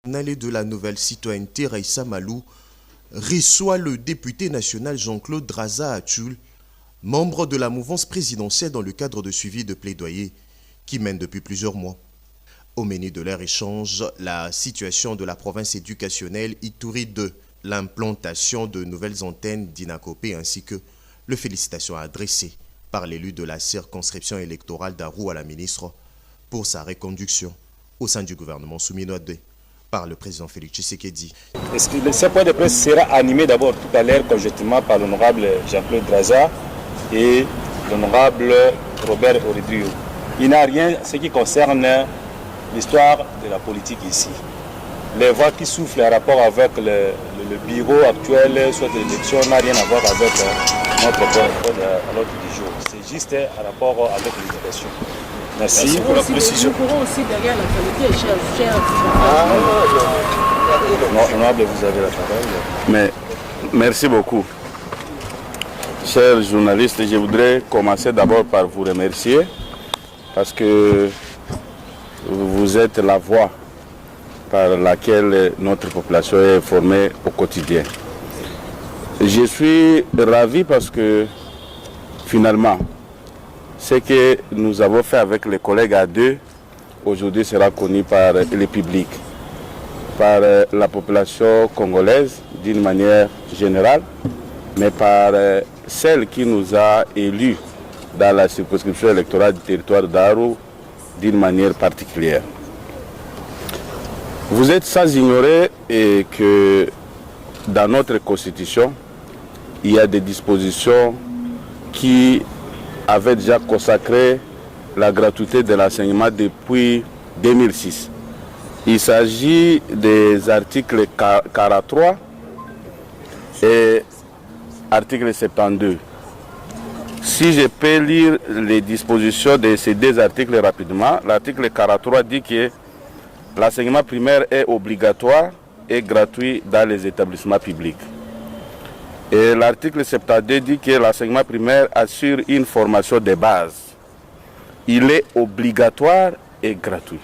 Et de la nouvelle citoyenneté Raissa Malou reçoit le député national Jean-Claude Draza Atchoul, membre de la mouvance présidentielle dans le cadre de suivi de plaidoyer qui mène depuis plusieurs mois. Au menu de leur échange, la situation de la province éducationnelle Ituri 2, l'implantation de nouvelles antennes d'Inakopé ainsi que les félicitations adressées par l'élu de la circonscription électorale d'Arou à la ministre pour sa reconduction au sein du gouvernement Soumino Adé par le président Félix Tshisekedi. Ce point de presse sera animé d'abord tout à l'heure conjointement par l'honorable Jean-Claude Draza et l'honorable Robert Oridrio. Il n'y a rien ce qui concerne l'histoire de la politique ici. Les voix qui soufflent en rapport avec le bureau actuel, soit de l'élection, n'a rien à voir avec notre ordre du jour. C'est juste en rapport avec l'éducation. Merci pour la précision. Nous courons aussi derrière l'actualité, cher. Honorable, vous avez la parole. Mais, merci beaucoup. Chers journalistes, je voudrais commencer d'abord par vous remercier parce que vous êtes la voix par laquelle notre population est informée au quotidien. Je suis ravi parce que finalement, ce que nous avons fait avec les collègues à deux, aujourd'hui sera connu par le public, par la population congolaise d'une manière générale, mais par celle qui nous a élus dans la circonscription électorale du territoire d'Arou d'une manière particulière. Vous êtes sans ignorer que dans notre constitution, il y a des dispositions qui avait déjà consacré la gratuité de l'enseignement depuis 2006. Il s'agit des articles 43 et article 72. Si je peux lire les dispositions de ces deux articles rapidement, l'article 43 dit que l'enseignement primaire est obligatoire et gratuit dans les établissements publics. Et l'article 72 dit que l'enseignement primaire assure une formation de base. Il est obligatoire et gratuit.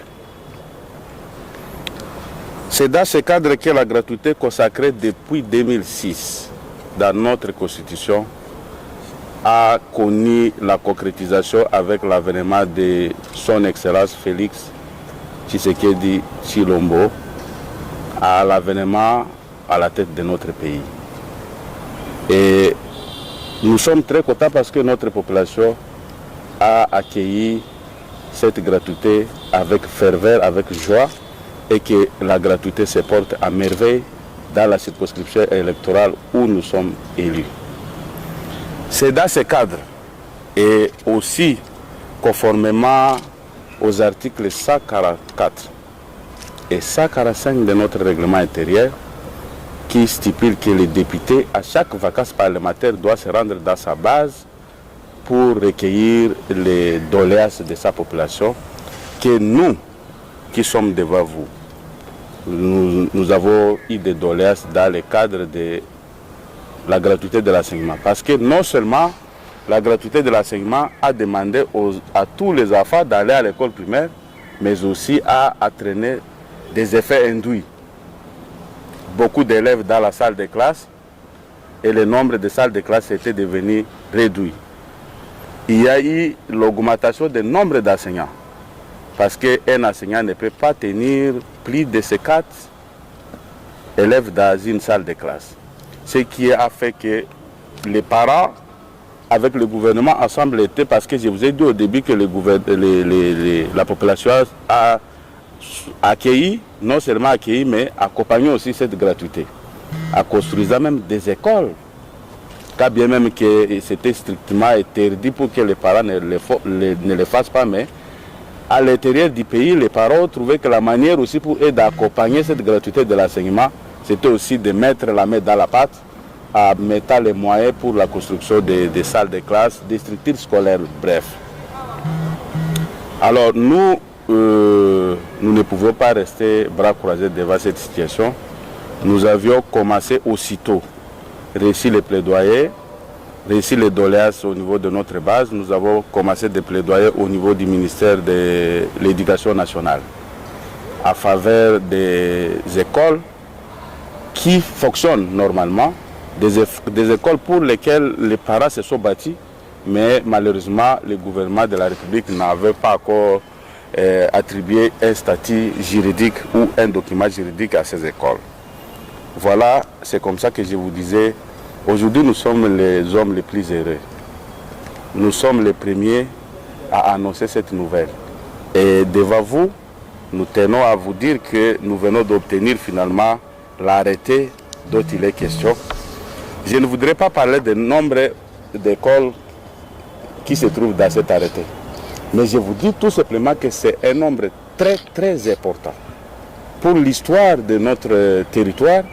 C'est dans ce cadre que la gratuité consacrée depuis 2006 dans notre constitution a connu la concrétisation avec l'avènement de son Excellence Félix Tshisekedi Tshilombo à l'avènement à la tête de notre pays. Et nous sommes très contents parce que notre population a accueilli cette gratuité avec ferveur, avec joie, et que la gratuité se porte à merveille dans la circonscription électorale où nous sommes élus. C'est dans ce cadre, et aussi conformément aux articles 144 et 145 de notre règlement intérieur, qui stipule que le député, à chaque vacances parlementaire, doit se rendre dans sa base pour recueillir les doléances de sa population, que nous, qui sommes devant vous, nous avons eu des doléances dans le cadre de la gratuité de l'enseignement. Parce que non seulement la gratuité de l'enseignement a demandé à tous les enfants d'aller à l'école primaire, mais aussi a entraîné des effets induits. Beaucoup d'élèves dans la salle de classe et le nombre de salles de classe était devenu réduit. Il y a eu l'augmentation du nombre d'enseignants parce qu'un enseignant ne peut pas tenir plus de 4 élèves dans une salle de classe. Ce qui a fait que les parents, avec le gouvernement, ensemble étaient, parce que je vous ai dit au début que la population a accueilli, non seulement accueilli, mais accompagné aussi cette gratuité, en construisant même des écoles, quand bien même que c'était strictement interdit pour que les parents ne le fassent pas, mais à l'intérieur du pays, les parents trouvaient que la manière aussi pour eux d'accompagner cette gratuité de l'enseignement, c'était aussi de mettre la main dans la pâte, en mettant les moyens pour la construction des salles de classe, des structures scolaires, bref. Alors nous ne pouvions pas rester bras croisés devant cette situation. Nous avions commencé aussitôt, réussi les plaidoyers, réussi les doléances au niveau de notre base. Nous avons commencé des plaidoyers au niveau du ministère de l'Éducation nationale. à faveur des écoles qui fonctionnent normalement, des écoles pour lesquelles les parents se sont bâtis, mais malheureusement le gouvernement de la République n'avait pas encore attribué un statut juridique ou un document juridique à ces écoles. Voilà, c'est comme ça que je vous disais, aujourd'hui nous sommes les hommes les plus heureux. Nous sommes les premiers à annoncer cette nouvelle. Et devant vous, nous tenons à vous dire que nous venons d'obtenir finalement l'arrêté dont il est question. Je ne voudrais pas parler du nombre d'écoles qui se trouvent dans cet arrêté. Mais je vous dis tout simplement que c'est un nombre très très important. Pour l'histoire de notre territoire,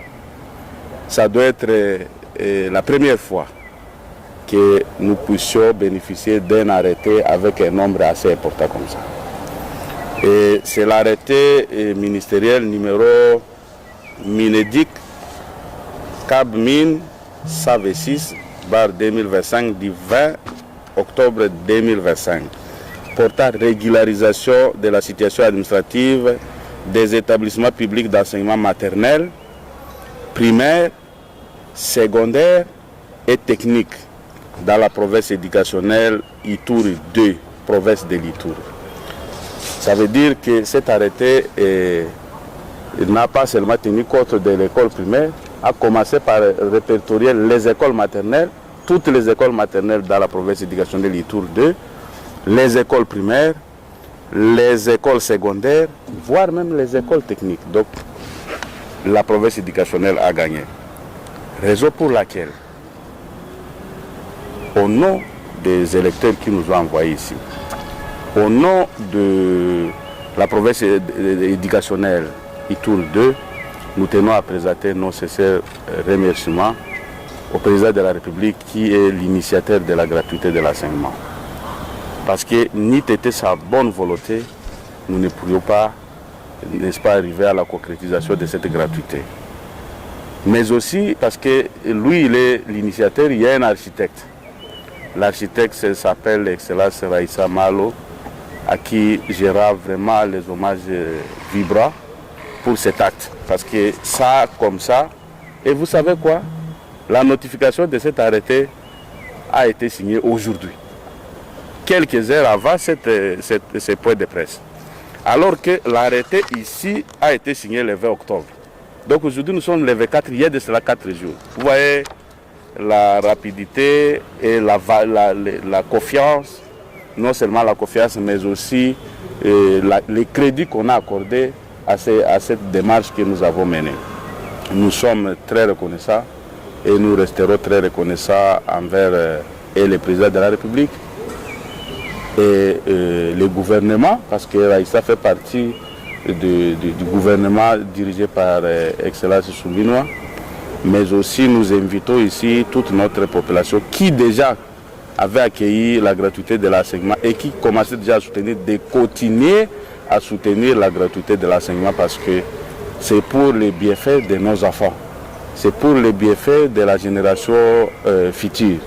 ça doit être la première fois que nous puissions bénéficier d'un arrêté avec un nombre assez important comme ça. Et c'est l'arrêté ministériel numéro Minedik Cabmin 126/2025 du 20 octobre 2025 portant régularisation de la situation administrative des établissements publics d'enseignement maternel, primaire, secondaire et technique dans la province éducationnelle Ituri 2, province de l'Ituri. Ça veut dire que cet arrêté n'a pas seulement tenu compte de l'école primaire, a commencé par répertorier les écoles maternelles, toutes les écoles maternelles dans la province éducationnelle Ituri 2, les écoles primaires, les écoles secondaires, voire même les écoles techniques. Donc la province éducationnelle a gagné. Raison pour laquelle, au nom des électeurs qui nous ont envoyés ici, au nom de la province éducationnelle Ituri 2, nous tenons à présenter nos sincères remerciements au président de la République qui est l'initiateur de la gratuité de l'enseignement. Parce que ni était sa bonne volonté, nous ne pourrions pas, n'est-ce pas, arriver à la concrétisation de cette gratuité. Mais aussi parce que lui, il est l'initiateur, il y a un architecte. L'architecte s'appelle Excellence Raïssa Malo, à qui je rends vraiment les hommages vibrants pour cet acte. Parce que ça, comme ça, et vous savez quoi? La notification de cet arrêté a été signée aujourd'hui, quelques heures avant ce point de presse. Alors que l'arrêté ici a été signé le 20 octobre. Donc aujourd'hui nous sommes le 24, il y a de cela 4 jours. Vous voyez la rapidité et la confiance, non seulement la confiance, mais aussi les crédits qu'on a accordés à cette démarche que nous avons menée. Nous sommes très reconnaissants et nous resterons très reconnaissants envers le président de la République et le gouvernement, parce que Raïssa fait partie du gouvernement dirigé par Excellence Souminois. Mais aussi nous invitons ici toute notre population qui déjà avait accueilli la gratuité de l'enseignement et qui commençait déjà à soutenir, de continuer à soutenir la gratuité de l'enseignement parce que c'est pour les bienfaits de nos enfants, c'est pour les bienfaits de la génération future.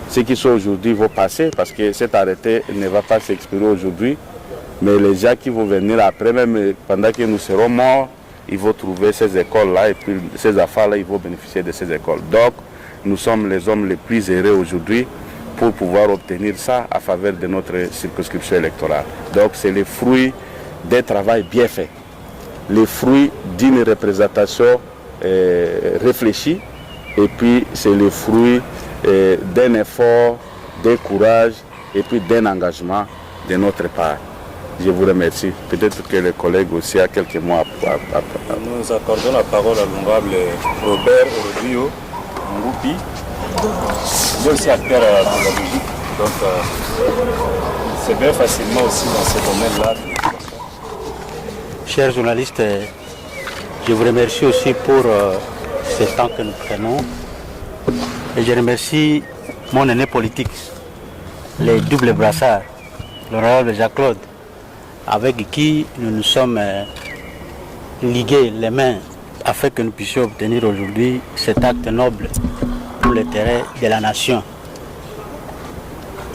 Ceux qui sont aujourd'hui vont passer parce que cet arrêté ne va pas s'expirer aujourd'hui, mais les gens qui vont venir après, même pendant que nous serons morts, ils vont trouver ces écoles-là et puis ces enfants-là, ils vont bénéficier de ces écoles. Donc, nous sommes les hommes les plus heureux aujourd'hui pour pouvoir obtenir ça à faveur de notre circonscription électorale. Donc, c'est le fruit d'un travail bien fait, le fruit d'une représentation réfléchie et puis c'est le fruit d'un effort, d'un courage et puis d'un engagement de notre part. Je vous remercie. Peut-être que les collègues aussi a quelques mots à Nous accordons la parole à l'honorable Robert Orodrio Ngoupi. Il est aussi acteur pédagogique, donc il s'éveille facilement aussi dans ce domaine-là. Chers journalistes, je vous remercie aussi pour ce temps que nous prenons. Et je remercie mon aîné politique, les doubles brassards, l'honorable Jacques-Claude, avec qui nous nous sommes ligués les mains afin que nous puissions obtenir aujourd'hui cet acte noble pour l'intérêt de la nation.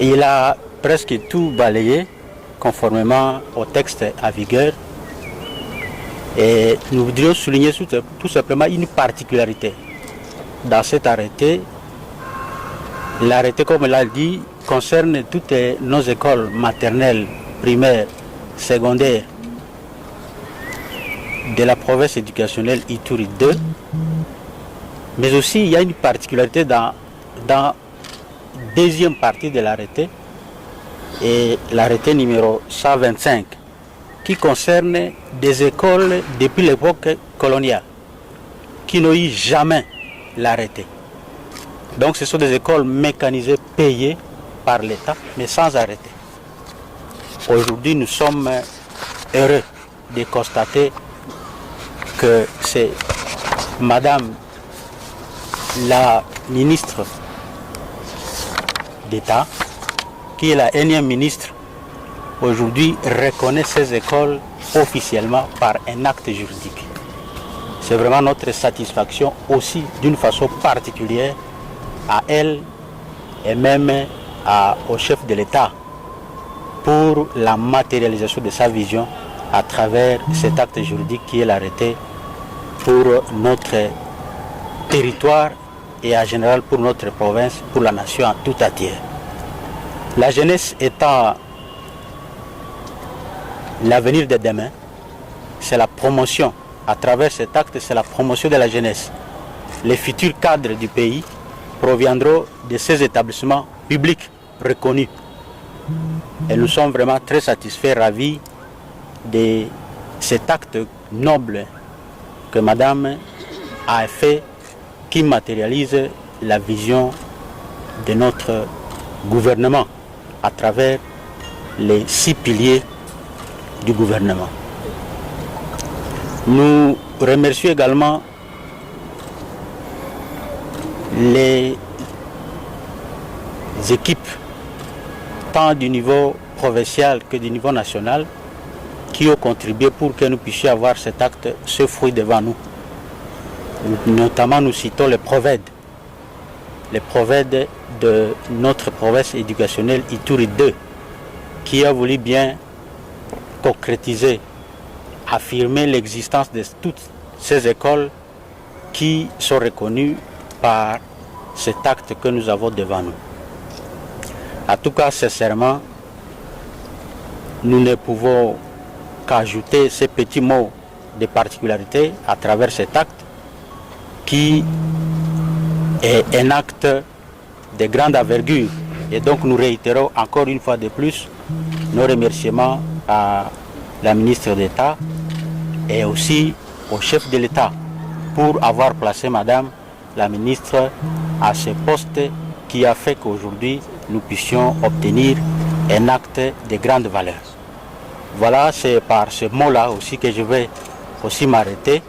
Et il a presque tout balayé conformément au texte à vigueur Et nous voudrions souligner tout simplement une particularité. Dans cet arrêté, l'arrêté, comme l'a dit, concerne toutes nos écoles maternelles, primaires, secondaires de la province éducationnelle Ituri 2. Mais aussi, il y a une particularité dans la deuxième partie de l'arrêté, et l'arrêté numéro 125, qui concerne des écoles depuis l'époque coloniale, qui n'ont eu jamais l'arrêté. Donc ce sont des écoles mécanisées, payées par l'État, mais sans arrêté. Aujourd'hui, nous sommes heureux de constater que c'est Madame la ministre d'État, qui est la énième ministre, aujourd'hui reconnaît ces écoles officiellement par un acte juridique. C'est vraiment notre satisfaction aussi d'une façon particulière à elle et même au chef de l'État pour la matérialisation de sa vision à travers cet acte juridique qui est l'arrêté pour notre territoire et en général pour notre province, pour la nation en tout entière. La jeunesse étant l'avenir de demain, c'est la promotion, à travers cet acte, c'est la promotion de la jeunesse. Les futurs cadres du pays proviendront de ces établissements publics reconnus. Et nous sommes vraiment très satisfaits, ravis de cet acte noble que Madame a fait, qui matérialise la vision de notre gouvernement à travers les 6 piliers du gouvernement. Nous remercions également les équipes, tant du niveau provincial que du niveau national, qui ont contribué pour que nous puissions avoir cet acte, ce fruit devant nous. Notamment, nous citons les PROVED de notre province éducationnelle Ituri 2, qui a voulu bien concrétiser, affirmer l'existence de toutes ces écoles qui sont reconnues par cet acte que nous avons devant nous. En tout cas, sincèrement, nous ne pouvons qu'ajouter ces petits mots de particularité à travers cet acte qui est un acte de grande envergure. Et donc nous réitérons encore une fois de plus nos remerciements à la ministre d'État et aussi au chef de l'État pour avoir placé Madame la ministre à ce poste qui a fait qu'aujourd'hui nous puissions obtenir un acte de grande valeur. Voilà, c'est par ce mot-là aussi que je vais aussi m'arrêter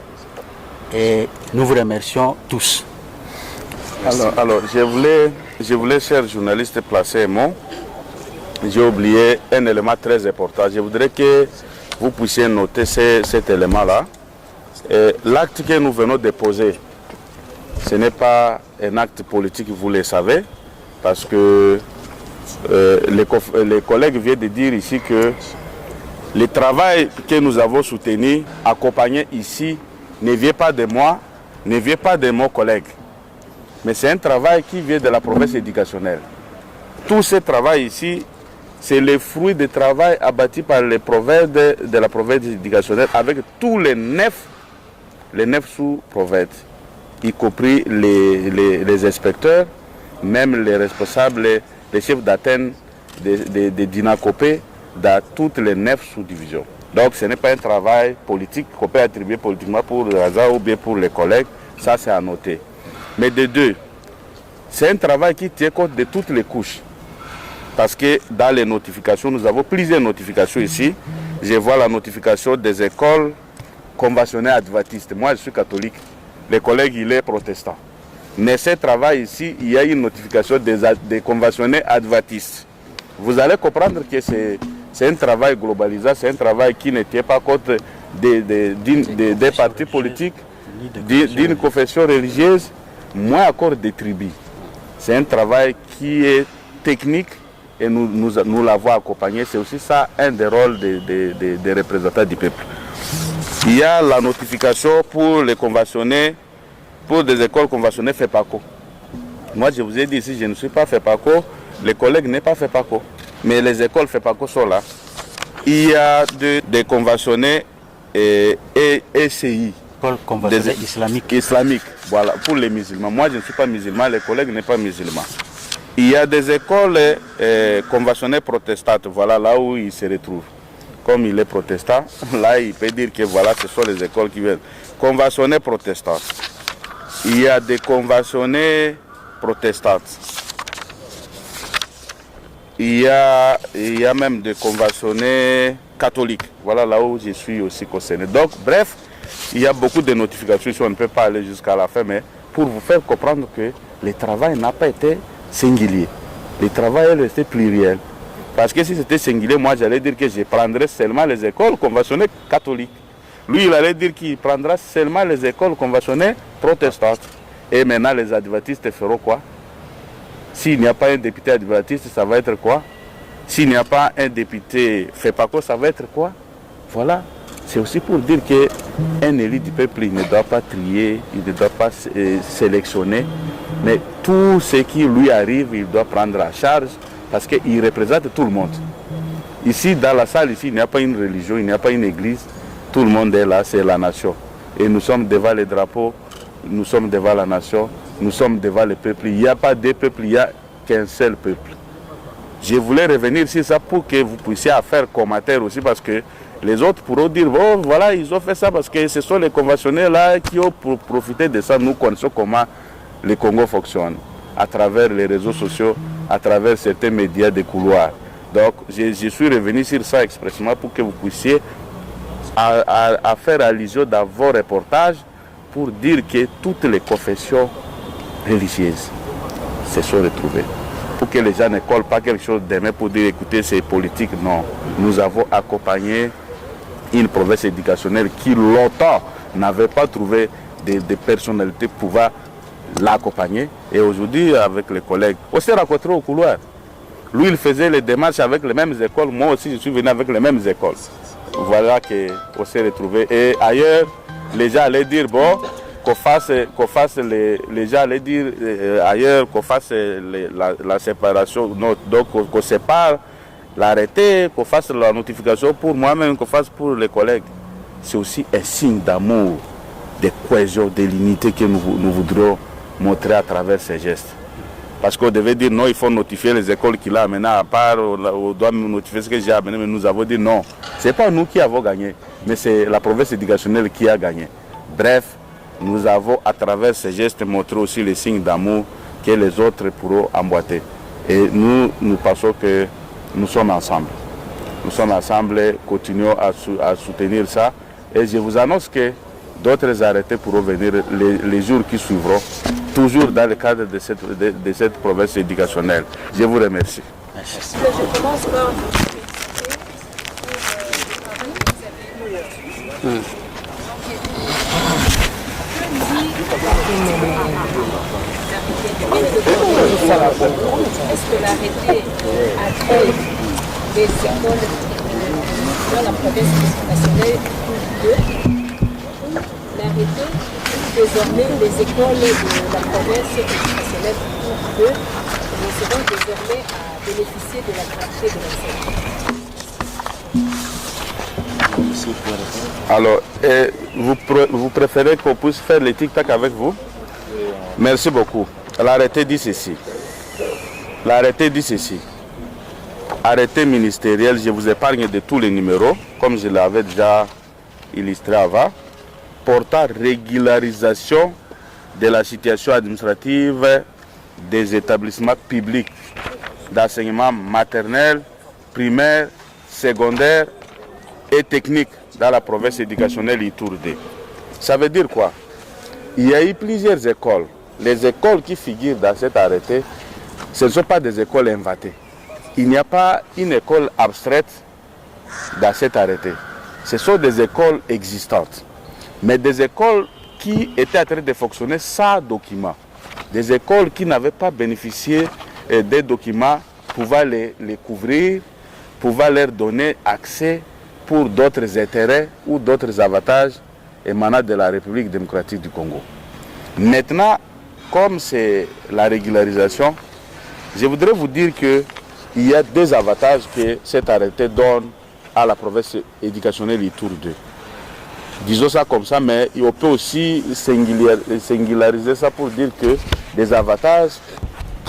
et nous vous remercions tous. Alors je voulais, chers journalistes, placer un mot. J'ai oublié un élément très important. Je voudrais que vous puissiez noter cet élément-là. L'acte que nous venons de poser, ce n'est pas un acte politique, vous le savez, parce que les collègues viennent de dire ici que le travail que nous avons soutenu, accompagné ici, ne vient pas de moi, ne vient pas de mon collègue. Mais c'est un travail qui vient de la province éducationnelle. Tout ce travail ici, c'est le fruit du travail abattu par les provinces de la province éducationnelle avec tous les 9 sous-provinces, y compris les inspecteurs, même les responsables, les chefs d'antenne de Dinakopé, dans toutes les 9 sous-divisions. Donc ce n'est pas un travail politique qu'on peut attribuer politiquement pour le hasard ou bien pour les collègues, ça c'est à noter. Mais de deux, c'est un travail qui tient compte de toutes les couches. Parce que dans les notifications, nous avons plusieurs notifications ici. Je vois la notification des écoles conventionnelles adventistes. Moi je suis catholique, les collègues il est protestant. Mais ce travail ici, il y a une notification des conventionnels adventistes. Vous allez comprendre que c'est un travail globalisé, c'est un travail qui ne tient pas compte des partis politiques, d'une confession religieuse, moins encore des tribus. C'est un travail qui est technique et nous l'avons accompagné. C'est aussi ça un des rôles des représentants du peuple. Il y a la notification pour les conventionnés, pour des écoles conventionnées FEPACO. Moi, je vous ai dit, si je ne suis pas FEPACO, les collègues n'est pas FEPACO. Mais les écoles FEPACO sont là. Il y a des conventionnés et ECI. École conventionnelle islamique, voilà, pour les musulmans. Moi, je ne suis pas musulman, les collègues ne sont pas musulmans. Il y a des écoles conventionnées protestantes, voilà, là où il se retrouve. Comme il est protestant, là, il peut dire que voilà, ce sont les écoles qui viennent. Conventionnées protestantes. Il y a des conventionnées protestantes. Il y a même des conventionnés catholiques. Voilà là où je suis aussi concerné. Donc, bref, il y a beaucoup de notifications. On ne peut pas aller jusqu'à la fin, mais pour vous faire comprendre que le travail n'a pas été singulier. Le travail est resté pluriel. Parce que si c'était singulier, moi j'allais dire que je prendrais seulement les écoles conventionnées catholiques. Lui, il allait dire qu'il prendra seulement les écoles conventionnées protestantes. Et maintenant, les adventistes feront quoi? S'il n'y a pas un député adventiste, ça va être quoi? S'il n'y a pas un député FEPACO, ça va être quoi? Voilà. C'est aussi pour dire qu'un élu du peuple, il ne doit pas trier, il ne doit pas sélectionner, mais tout ce qui lui arrive, il doit prendre en charge parce qu'il représente tout le monde. Ici, dans la salle, ici, il n'y a pas une religion, il n'y a pas une église, tout le monde est là, c'est la nation. Et nous sommes devant les drapeaux, nous sommes devant la nation, nous sommes devant le peuple. Il n'y a pas deux peuples, il n'y a qu'un seul peuple. Je voulais revenir sur ça pour que vous puissiez faire commentaire aussi parce que les autres pourront dire, bon, voilà, ils ont fait ça parce que ce sont les conventionnels là qui ont profité de ça. Nous connaissons comment le Congo fonctionne, à travers les réseaux sociaux, à travers certains médias de couloirs. Donc, je suis revenu sur ça expressément pour que vous puissiez à faire allusion dans vos reportages pour dire que toutes les confessions religieuses se sont retrouvées. Pour que les gens ne collent pas quelque chose demain pour dire, écoutez, c'est politique. Non, nous avons accompagné une province éducationnelle qui longtemps n'avait pas trouvé des personnalités pouvant l'accompagner. Et aujourd'hui, avec les collègues, on s'est rencontrés au couloir. Lui, il faisait les démarches avec les mêmes écoles. Moi aussi, je suis venu avec les mêmes écoles. Voilà qu'on s'est retrouvés. Et ailleurs, les gens allaient dire, bon, qu'on fasse les gens allaient dire ailleurs, qu'on fasse la séparation, donc qu'on sépare l'arrêté, qu'on fasse la notification pour moi-même, qu'on fasse pour les collègues. C'est aussi un signe d'amour, de cohésion, de l'unité que nous voudrions montrer à travers ces gestes. Parce qu'on devait dire non, il faut notifier les écoles qu'il a amenées à part, on doit notifier ce que j'ai amené, mais nous avons dit non. Ce n'est pas nous qui avons gagné, mais c'est la province éducationnelle qui a gagné. Bref, nous avons à travers ces gestes montré aussi les signes d'amour que les autres pourront emboîter. Et nous pensons que nous sommes ensemble. Nous sommes ensemble, continuons à soutenir ça. Et je vous annonce que d'autres arrêtés pourront venir les jours qui suivront, toujours dans le cadre de cette province éducationnelle. Je vous remercie. Je commence par est-ce que l'arrêté accueille des écoles dans la province nationale pour deux? L'arrêté, désormais, les écoles de la province nationale pour deux seront désormais à bénéficier de la gratuité de l'enseignement. Alors, vous préférez qu'on puisse faire les tic-tac avec vous? Merci beaucoup. L'arrêté dit ceci. L'arrêté dit ceci. Arrêté ministériel, je vous épargne de tous les numéros, comme je l'avais déjà illustré avant, portant régularisation de la situation administrative des établissements publics d'enseignement maternel, primaire, secondaire et technique dans la province éducationnelle Ituri. Ça veut dire quoi? Il y a eu plusieurs écoles. Les écoles qui figurent dans cet arrêté, ce ne sont pas des écoles inventées. Il n'y a pas une école abstraite dans cet arrêté. Ce sont des écoles existantes, mais des écoles qui étaient en train de fonctionner sans document. Des écoles qui n'avaient pas bénéficié des documents pouvant les couvrir, pouvant leur donner accès pour d'autres intérêts ou d'autres avantages émanant de la République démocratique du Congo. Maintenant, comme c'est la régularisation, je voudrais vous dire qu'il y a deux avantages que cet arrêté donne à la province éducationnelle Ituri 2. Disons ça comme ça, mais on peut aussi singulariser ça pour dire que des avantages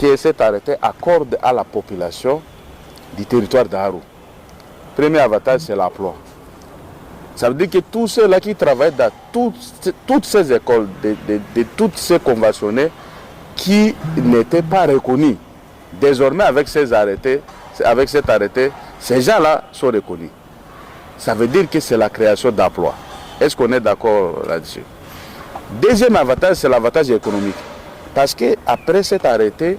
que cet arrêté accorde à la population du territoire d'Aru. Premier avantage, c'est l'emploi. Ça veut dire que tous ceux-là qui travaillent dans toutes ces écoles, de toutes ces conventionnés qui n'étaient pas reconnus, désormais avec cet arrêté, ces gens-là sont reconnus. Ça veut dire que c'est la création d'emplois. Est-ce qu'on est d'accord là-dessus? Deuxième avantage, c'est l'avantage économique. Parce qu'après cet arrêté,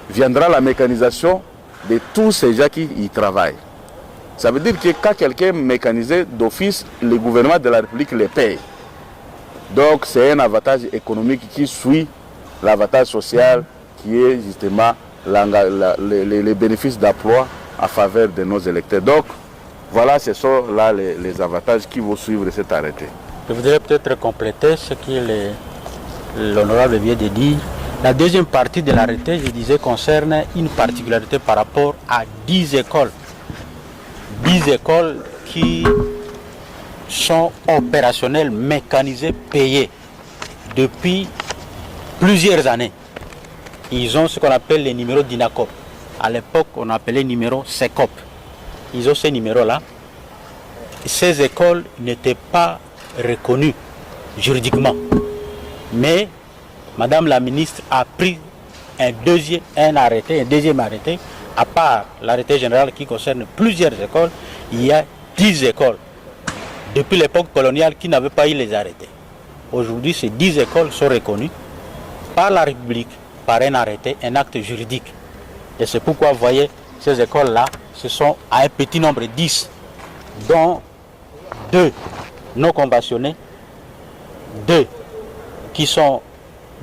viendra la mécanisation de tous ces gens qui y travaillent. Ça veut dire que quand quelqu'un est mécanisé d'office, le gouvernement de la République les paye. Donc c'est un avantage économique qui suit l'avantage social qui est justement les bénéfices d'emploi en faveur de nos électeurs. Donc voilà, ce sont là les avantages qui vont suivre cet arrêté. Je voudrais peut-être compléter ce que l'honorable vient de dire. La deuxième partie de l'arrêté, je disais, concerne une particularité par rapport à 10 écoles. 10 écoles qui sont opérationnelles, mécanisées, payées depuis plusieurs années. Ils ont ce qu'on appelle les numéros d'INACOP. À l'époque, on appelait numéro SECOP. Ils ont ces numéros-là. Ces écoles n'étaient pas reconnues juridiquement. Mais Madame la ministre a pris un deuxième arrêté, à part l'arrêté général qui concerne plusieurs écoles, il y a 10 écoles depuis l'époque coloniale qui n'avaient pas eu les arrêtés. Aujourd'hui, ces 10 écoles sont reconnues par la République, par un arrêté, un acte juridique. Et c'est pourquoi, vous voyez, ces écoles-là, ce sont à un petit nombre, 10, dont 2 non conventionnés, 2 qui sont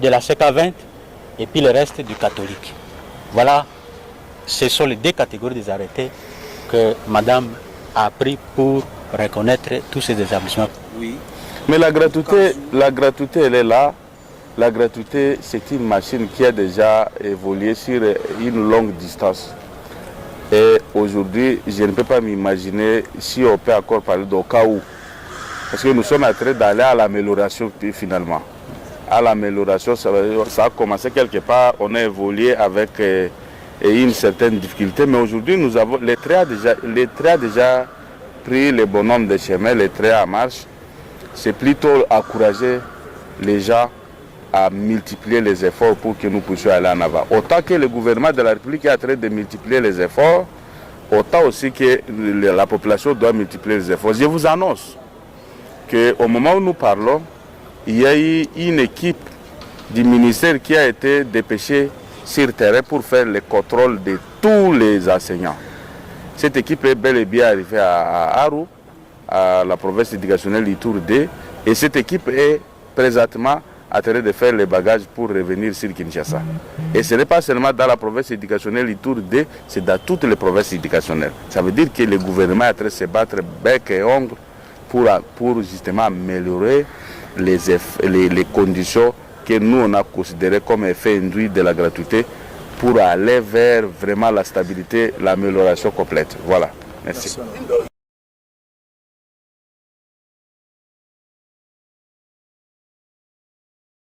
de la CK20 et puis le reste du catholique. Voilà, ce sont les 2 catégories des arrêtés que Madame a pris pour reconnaître tous ces établissements. Oui. Mais la gratuité, elle est là. La gratuité, c'est une machine qui a déjà évolué sur une longue distance. Et aujourd'hui, je ne peux pas m'imaginer si on peut encore parler d'au cas où. Parce que nous sommes en train d'aller à l'amélioration finalement. À l'amélioration, ça a commencé quelque part, on a évolué avec une certaine difficulté, mais aujourd'hui, nous avons les traits a déjà pris le bon nombre de chemins, les traits en marche. C'est plutôt encourager les gens à multiplier les efforts pour que nous puissions aller en avant. Autant que le gouvernement de la République est en train de multiplier les efforts, autant aussi que la population doit multiplier les efforts. Je vous annonce qu'au moment où nous parlons, il y a eu une équipe du ministère qui a été dépêchée sur terrain pour faire le contrôle de tous les enseignants. Cette équipe est bel et bien arrivée à Aru, à la province éducationnelle Ituri 2, et cette équipe est présentement en train de faire les bagages pour revenir sur Kinshasa. Et ce n'est pas seulement dans la province éducationnelle Ituri 2, c'est dans toutes les provinces éducationnelles. Ça veut dire que le gouvernement est en train de se battre bec et ongle pour justement améliorer les conditions que nous on a considérées comme effet induit de la gratuité pour aller vers vraiment la stabilité, l'amélioration complète. Voilà. Merci.